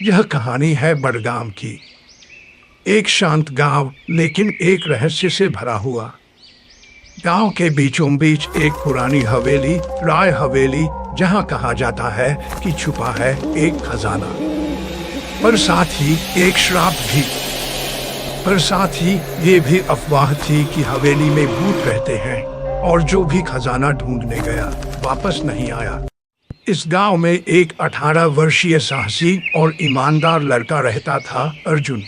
यह कहानी है बडगाम की। एक शांत गांव, लेकिन एक रहस्य से भरा हुआ। गांव के बीचों बीच एक पुरानी हवेली, राय हवेली, जहां कहा जाता है कि छुपा है एक खजाना। पर साथ ही एक श्राप भी। पर साथ ही ये भी अफवाह थी कि हवेली में भूत रहते हैं और जो भी खजाना ढूंढने गया वापस नहीं आया। इस गांव में एक 18 वर्षीय साहसी और ईमानदार लड़का रहता था, अर्जुन।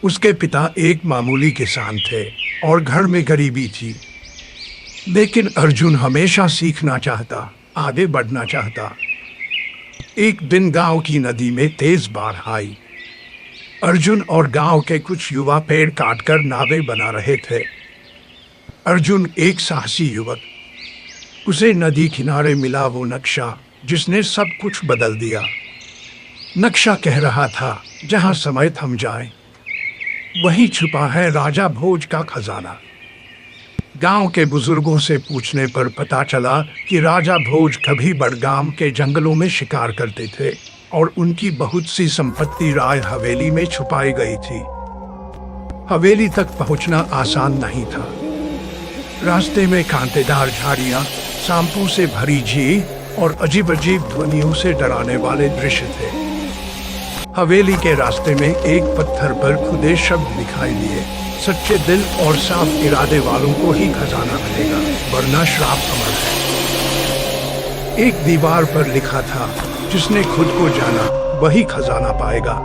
उसके पिता एक मामूली किसान थे और घर में गरीबी थी। लेकिन अर्जुन हमेशा सीखना चाहता, आगे बढ़ना चाहता। एक दिन गांव की नदी में तेज बाढ़ आई। अर्जुन और गांव के कुछ युवा पेड़ काटकर नावें बना रहे थे। अर्जुन एक साहसी युवक। उसे नदी किनारे मिला वो नक्शा जिसने सब कुछ बदल दिया। नक्शा कह रहा था, जहां समय थम जाए वहीं छुपा है राजा भोज का खजाना। गांव के बुजुर्गों से पूछने पर पता चला कि राजा भोज कभी बडगाम के जंगलों में शिकार करते थे और उनकी बहुत सी संपत्ति राय हवेली में छुपाई गई थी। हवेली तक पहुंचना आसान नहीं था। रास्ते में कांटेदार झाड़ियां, सांपों से भरी झील और अजीब अजीब ध्वनियों से डराने वाले दृश्य थे। हवेली के रास्ते में एक पत्थर पर खुदे शब्द दिखाई दिए, सच्चे दिल और साफ इरादे वालों को ही खजाना मिलेगा, वरना श्राप अमर है। एक दीवार पर लिखा था, जिसने खुद को जाना वही खजाना पाएगा।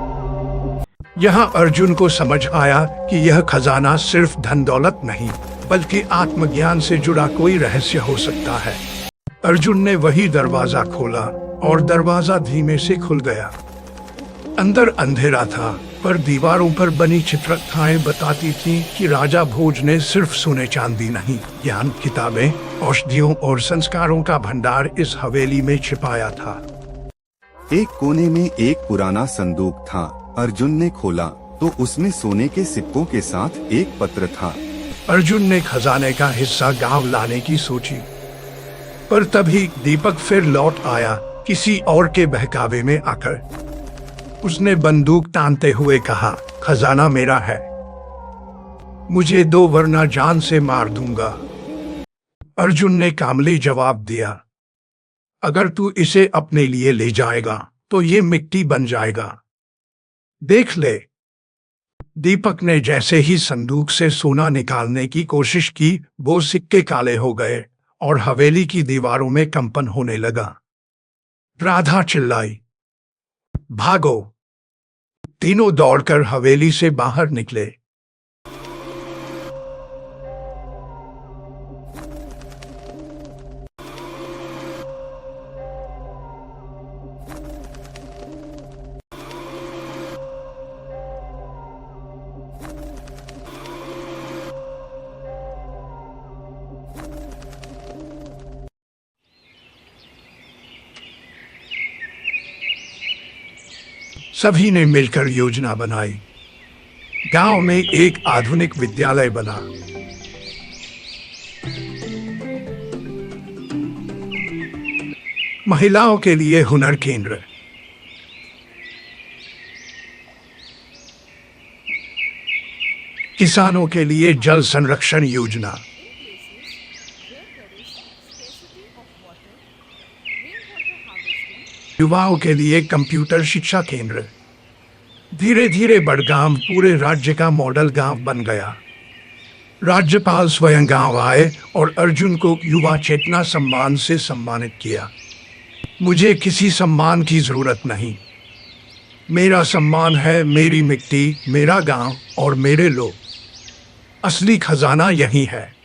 यहाँ अर्जुन को समझ आया कि यह खजाना सिर्फ धन दौलत नहीं, बल्कि आत्मज्ञान से जुड़ा कोई रहस्य हो सकता है। अर्जुन ने वही दरवाजा खोला और दरवाजा धीमे से खुल गया। अंदर अंधेरा था, पर दीवारों पर बनी चित्रकथाएं बताती थीं कि राजा भोज ने सिर्फ सोने चांदी नहीं, ज्ञान, किताबें, औषधियों और संस्कारों का भंडार इस हवेली में छिपाया था। एक कोने में एक पुराना संदूक था। अर्जुन ने खोला तो उसमें सोने के सिक्कों के साथ एक पत्र था। अर्जुन ने खजाने का हिस्सा गांव लाने की सोची, पर तभी दीपक फिर लौट आया, किसी और के बहकावे में आकर। उसने बंदूक तानते हुए कहा, खजाना मेरा है, मुझे दो वरना जान से मार दूंगा। अर्जुन ने कामली जवाब दिया, अगर तू इसे अपने लिए ले जाएगा तो ये मिट्टी बन जाएगा, देख ले। दीपक ने जैसे ही संदूक से सोना निकालने की कोशिश की, वो सिक्के काले हो गए और हवेली की दीवारों में कंपन होने लगा। राधा चिल्लाई, भागो! तीनों दौड़कर हवेली से बाहर निकले। सभी ने मिलकर योजना बनाई। गांव में एक आधुनिक विद्यालय बना। महिलाओं के लिए हुनर केंद्र, किसानों के लिए जल संरक्षण योजना, युवाओं के लिए कंप्यूटर शिक्षा केंद्र। धीरे धीरे बडगाम पूरे राज्य का मॉडल गांव बन गया। राज्यपाल स्वयं गांव आए और अर्जुन को युवा चेतना सम्मान से सम्मानित किया। मुझे किसी सम्मान की जरूरत नहीं। मेरा सम्मान है मेरी मिट्टी, मेरा गांव और मेरे लोग। असली खजाना यही है।